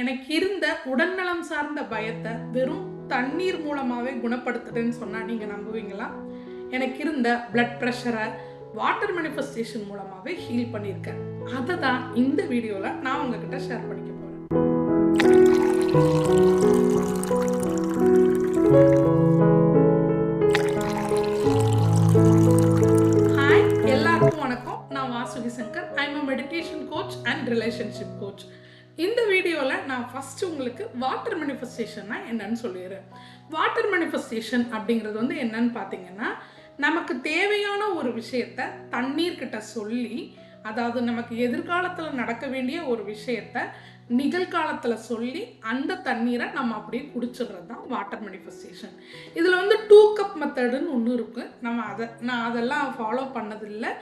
எனக்கு இருந்த உடல்நலம் சார்ந்த பயத்தை வெறும் தண்ணீர் மூலமாகவே குணப்படுத்துறேன்னு சொன்னால் நீங்கள் நம்புவீங்களா? எனக்கு இருந்த பிளட் ப்ரெஷரை வாட்டர் மேனிஃபெஸ்டேஷன் மூலமாகவே ஹீல் பண்ணியிருக்கேன். அதை தான் இந்த வீடியோவில் நான் உங்ககிட்ட ஷேர் பண்ணிக்க போகிறேன். ஹாய், எல்லாருக்கும் வணக்கம். நான் Vasuki Shankar. I am a meditation coach and relationship coach. இந்த வீடியோவில் நான் ஃபஸ்ட்டு உங்களுக்கு வாட்டர் மேனிஃபெஸ்டேஷன்னா என்னன்னு சொல்லிடுறேன். வாட்டர் மேனிஃபெஸ்டேஷன் அப்படிங்கிறது வந்து என்னன்னு பார்த்தீங்கன்னா, நமக்கு தேவையான ஒரு விஷயத்தை தண்ணீர்கிட்ட சொல்லி, அதாவது நமக்கு எதிர்காலத்தில் நடக்க வேண்டிய ஒரு விஷயத்தை நிகழ்காலத்தில் சொல்லி அந்த தண்ணீரை நம்ம அப்படியே குடிச்சிடுறது தான் வாட்டர் மேனிஃபெஸ்டேஷன். இதில் வந்து 2 கப் மெத்தடுன்னு ஒன்று இருக்குது. நான் அதெல்லாம் ஃபாலோ பண்ணதில்லை.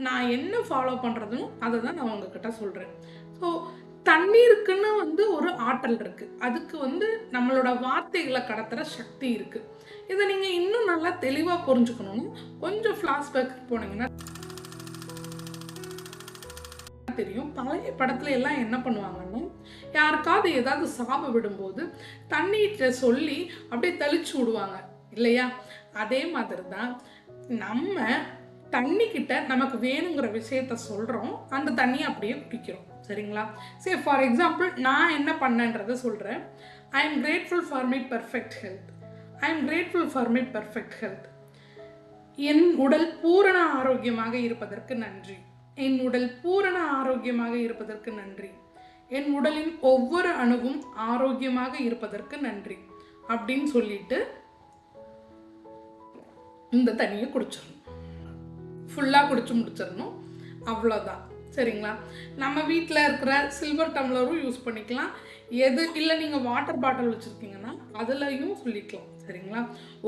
நான் என்ன ஃபாலோ பண்ணுறதுன்னு அதை தான் நான் உங்ககிட்ட சொல்கிறேன். ஸோ தண்ணீருக்குன்னு வந்து ஒரு ஆற்றல் இருக்குது. அதுக்கு வந்து நம்மளோட வார்த்தைகளை கடத்துகிற சக்தி இருக்குது. இதை நீங்கள் இன்னும் நல்லா தெளிவாக புரிஞ்சுக்கணும்னு கொஞ்சம் ஃப்ளாஷ்பேக் போனீங்கன்னா தெரியும். பழைய படத்துல எல்லாம் என்ன பண்ணுவாங்கன்னா, யாருக்காவது ஏதாவது சாப விடும்போது தண்ணீரை சொல்லி அப்படியே தெளிச்சு விடுவாங்க இல்லையா? அதே மாதிரி தான் நம்ம தண்ணிக்கிட்ட நமக்கு வேணுங்கிற விஷயத்த சொல்கிறோம், அந்த தண்ணியை அப்படியே குடிக்கிறோம். சரிங்களா? சரி, ஃபார் எக்ஸாம்பிள் நான் என்ன பண்ணேன்றதை சொல்கிறேன். I am grateful for my perfect health. I am grateful for my perfect health. என் உடல் பூரண ஆரோக்கியமாக இருப்பதற்கு நன்றி. என் உடல் பூரண ஆரோக்கியமாக இருப்பதற்கு நன்றி. என் உடலின் ஒவ்வொரு அணுவும் ஆரோக்கியமாக இருப்பதற்கு நன்றி அப்படின்னு சொல்லிட்டு இந்த தண்ணியை குடிச்சிடணும். ஃபுல்லாக குடிச்சு முடிச்சிடணும். அவ்வளோதான். சரிங்களா? நம்ம வீட்டில் இருக்கிற சில்வர் டம்ளரும் யூஸ் பண்ணிக்கலாம். எது இல்லை நீங்கள் வாட்டர் பாட்டில் வச்சுருக்கீங்கன்னா அதுலையும் சொல்லிக்கலாம். சரிங்களா?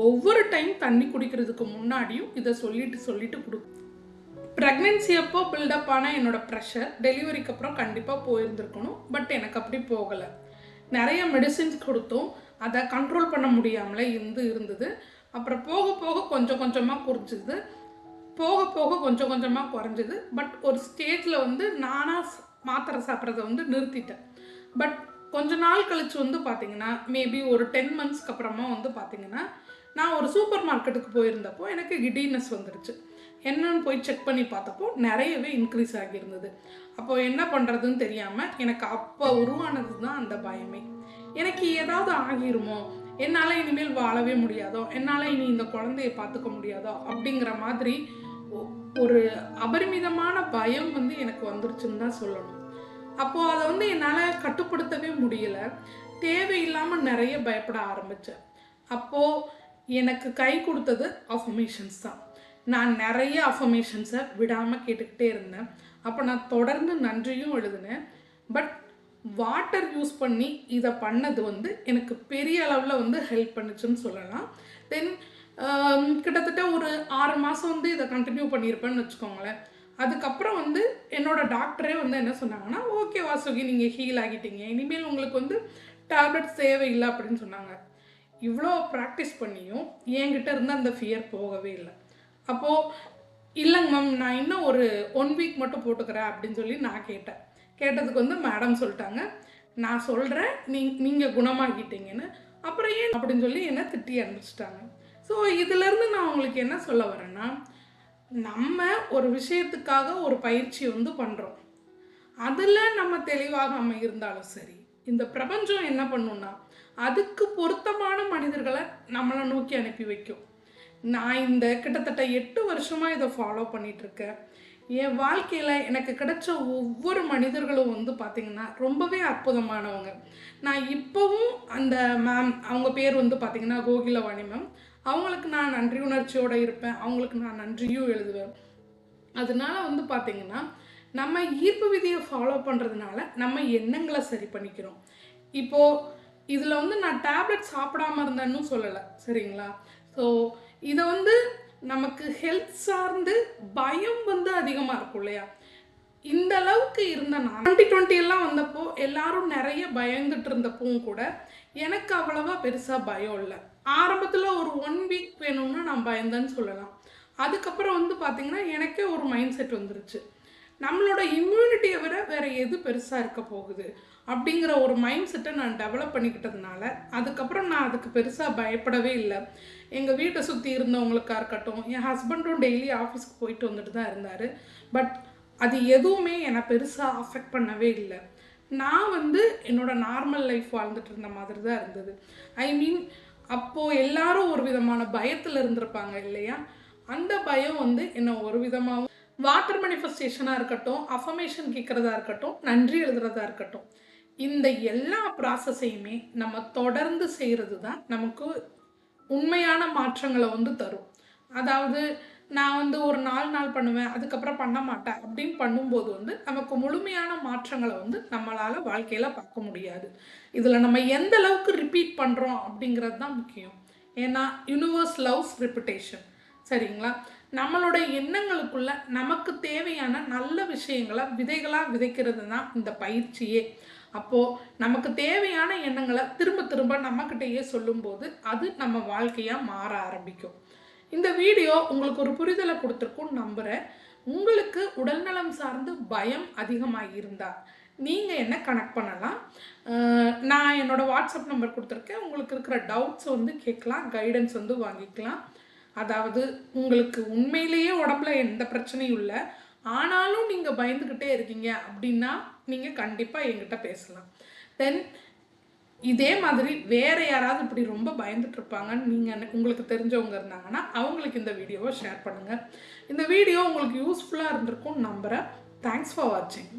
ஒவ்வொரு டைம் தண்ணி குடிக்கிறதுக்கு முன்னாடியும் இதை சொல்லிட்டு கொடு. ப்ரெக்னென்சி அப்போ பில்டப் ஆன என்னோடய ப்ரெஷர் டெலிவரிக்கு அப்புறம் கண்டிப்பாக போயிருந்துருக்கணும். பட் எனக்கு அப்படி போகலை. நிறைய மெடிசின்ஸ் கொடுத்தோம், அதை கண்ட்ரோல் பண்ண முடியாமலே இருந்தது. அப்புறம் போக போக கொஞ்சம் கொஞ்சமாக குறைஞ்சிது. கொஞ்சம் கொஞ்சமாக குறைஞ்சிது. பட் ஒரு ஸ்டேஜில் வந்து நானாக மாத்திரை சாப்பிட்றத வந்து நிறுத்திட்டேன். பட் கொஞ்ச நாள் கழித்து வந்து பார்த்திங்கன்னா, மேபி ஒரு 10 monthsக்கு அப்புறமா வந்து பார்த்திங்கன்னா, நான் ஒரு சூப்பர் மார்க்கெட்டுக்கு போயிருந்தப்போ எனக்கு கிடினஸ் வந்துடுச்சு. என்னன்னு போய் செக் பண்ணி பார்த்தப்போ நிறையவே இன்க்ரீஸ் ஆகியிருந்தது. அப்போது என்ன பண்ணுறதுன்னு தெரியாமல் எனக்கு அப்போ உருவானது தான் அந்த பயமே. எனக்கு ஏதாவது ஆகிருமோ, என்னால் இனிமேல் வாழவே முடியாதோ, என்னால் இனி இந்த குழந்தைய பார்த்துக்க முடியாதோ அப்படிங்கிற மாதிரி ஒரு அபரிமிதமான பயம் வந்து எனக்கு வந்துருச்சுன்னு தான் சொல்லணும். அப்போது அதை வந்து என்னால் கட்டுப்படுத்தவே முடியல. தேவையில்லாமல் நிறைய பயப்பட ஆரம்பித்தேன். அப்போது எனக்கு கை கொடுத்தது அஃபர்மேஷன்ஸ் தான். நான் நிறைய அஃபர்மேஷன்ஸை விடாமல் கேட்டுக்கிட்டே இருந்தேன். அப்போ நான் தொடர்ந்து நன்றியும் எழுதினேன். பட் வாட்டர் யூஸ் பண்ணி இதை பண்ணது வந்து எனக்கு பெரிய அளவில் வந்து ஹெல்ப் பண்ணுச்சுன்னு சொல்லலாம். தென் கிட்டத்தட்ட ஒரு 6 மாதம் வந்து இதை கண்டினியூ பண்ணியிருப்பேன்னு வச்சுக்கோங்களேன். அதுக்கப்புறம் வந்து என்னோடய டாக்டரே வந்து என்ன சொன்னாங்கன்னா, ஓகே வாசுகி, நீங்கள் ஹீல் ஆகிட்டீங்க, இனிமேல் உங்களுக்கு வந்து டேப்லெட்ஸ் தேவையில்லை அப்படின்னு சொன்னாங்க. இவ்வளோ ப்ராக்டிஸ் பண்ணியும் என்கிட்ட இருந்து அந்த ஃபியர் போகவே இல்லை. அப்போது இல்லைங்க மேம், நான் இன்னும் ஒரு 1 week மட்டும் போட்டுக்கிறேன் அப்படின்னு சொல்லி நான் கேட்டதுக்கு வந்து மேடம் சொல்லிட்டாங்க, நான் சொல்கிறேன் நீங்கள் குணமாகிட்டீங்கன்னு. அப்புறம் ஏன் அப்படின்னு சொல்லி என்னை திட்டி அனுப்பிச்சிட்டாங்க. ஸோ இதிலேருந்து நான் உங்களுக்கு என்ன சொல்ல வரேன்னா, நம்ம ஒரு விஷயத்துக்காக ஒரு பயிற்சி வந்து பண்ணுறோம். அதில் நம்ம தெளிவாக இருந்தாலும் சரி, இந்த பிரபஞ்சம் என்ன பண்ணுன்னா அதுக்கு பொருத்தமான மனிதர்களை நம்மளை நோக்கி அனுப்பி வைக்கும். நான் இந்த கிட்டத்தட்ட 8 வருஷமாக இதை ஃபாலோ பண்ணிகிட்ருக்கேன். என் வாழ்க்கையில் எனக்கு கிடைச்ச ஒவ்வொரு மனிதர்களும் வந்து பார்த்திங்கன்னா ரொம்பவே அற்புதமானவங்க. நான் இப்போவும் அந்த மேம், அவங்க பேர் வந்து பார்த்திங்கன்னா கோகிலவாணி மேம், அவங்களுக்கு நான் நன்றி உணர்ச்சியோடு இருப்பேன். அவங்களுக்கு நான் நன்றியும் எழுதுவேன். அதனால வந்து பார்த்திங்கன்னா, நம்ம ஈர்ப்பு விதியை ஃபாலோ பண்ணுறதுனால நம்ம எண்ணங்களை சரி பண்ணிக்கிறோம். இப்போது இதில் வந்து நான் டேப்லெட் சாப்பிடாமல் இருந்தேன்னு சொல்லலை. சரிங்களா? ஸோ இதை வந்து நமக்கு ஹெல்த் சார்ந்து பயம் வந்து அதிகமாக இருக்கும் இல்லையா? இந்த அளவுக்கு இருந்த நான் 2020 எல்லாம் வந்தப்போ எல்லாரும் நிறைய பயந்துட்டு இருந்தப்பவும் கூட எனக்கு அவ்வளவா பெருசாக பயம் இல்லை. ஆரம்பத்தில் ஒரு 1 week வேணும்னா நான் பயந்தேன்னு சொல்லலாம். அதுக்கப்புறம் வந்து பார்த்திங்கன்னா எனக்கே ஒரு மைண்ட் செட் வந்துருச்சு. நம்மளோட இம்யூனிட்டியை விட வேறு எது பெருசாக இருக்க போகுது அப்படிங்கிற ஒரு மைண்ட் செட்டை நான் டெவலப் பண்ணிக்கிட்டதுனால அதுக்கப்புறம் நான் அதுக்கு பெருசாக பயப்படவே இல்லை. எங்கள் வீட்டை சுற்றி இருந்தவங்களுக்காக இருக்கட்டும், என் ஹஸ்பண்டும் டெய்லி ஆஃபீஸ்க்கு போயிட்டு வந்துட்டு தான் இருந்தார். பட் அது எதுவுமே என்னை பெருசாக அஃபெக்ட் பண்ணவே இல்லை. நான் என்னோடய நார்மல் லைஃப் வாழ்ந்துட்டு இருந்த மாதிரி தான் இருந்தது. ஐ மீன் அப்போது எல்லாரும் ஒரு விதமான பயத்தில் இருந்திருப்பாங்க இல்லையா? அந்த பயம் என்னை ஒரு விதமாக வாட்டர் மேனிஃபெஸ்டேஷனாக இருக்கட்டும், அஃபர்மேஷன் கேட்குறதா இருக்கட்டும், நன்றி எழுதுறதா இருக்கட்டும், இந்த எல்லா ப்ராசஸையுமே நம்ம தொடர்ந்து செய்கிறது தான் நமக்கு உண்மையான மாற்றங்களை தரும். அதாவது நான் ஒரு 4 நாள் பண்ணுவேன், அதுக்கப்புறம் பண்ண மாட்டேன் அப்படின்னு பண்ணும்போது நமக்கு முழுமையான மாற்றங்களை நம்மளால் வாழ்க்கையில் பார்க்க முடியாது. இதில் நம்ம எந்த அளவுக்கு ரிப்பீட் பண்ணுறோம் அப்படிங்கிறது தான் முக்கியம். ஏன்னா யூனிவர்ஸ் லவ்ஸ் ரிப்பிட்டேஷன். சரிங்களா? நம்மளோட எண்ணங்களுக்குள்ள நமக்கு தேவையான நல்ல விஷயங்களை விதைகளாக விதைக்கிறது தான் இந்த பயிற்சியே. அப்போது நமக்கு தேவையான எண்ணங்களை திரும்ப திரும்ப நம்மக்கிட்டேயே சொல்லும்போது அது நம்ம வாழ்க்கையாக மாற ஆரம்பிக்கும். இந்த வீடியோ உங்களுக்கு ஒரு புரிதலை கொடுத்துருக்குன்னு நம்புகிறேன். உங்களுக்கு உடல்நலம் சார்ந்து பயம் அதிகமாக இருந்தால் நீங்கள் என்ன கனெக்ட் பண்ணலாம். நான் என்னோடய வாட்ஸ்அப் நம்பர் கொடுத்துருக்கேன். உங்களுக்கு இருக்கிற டவுட்ஸ் கேட்கலாம், கைடன்ஸ் வாங்கிக்கலாம். அதாவது உங்களுக்கு உண்மையிலேயே உடம்புல எந்த பிரச்சனையும் இல்லை, ஆனாலும் நீங்கள் பயந்துக்கிட்டே இருக்கீங்க அப்படின்னா நீங்கள் கண்டிப்பாக என்கிட்ட பேசலாம். தென் இதே மாதிரி வேறு யாராவது இப்படி ரொம்ப பயந்துட்டுருப்பாங்கன்னு நீங்கள் உங்களுக்கு தெரிஞ்சவங்க இருந்தாங்கன்னா அவங்களுக்கு இந்த வீடியோவை ஷேர் பண்ணுங்கள். இந்த வீடியோ உங்களுக்கு யூஸ்ஃபுல்லாக இருந்திருக்கும்னு நம்புகிறேன். தேங்க்ஸ் ஃபார் வாட்சிங்.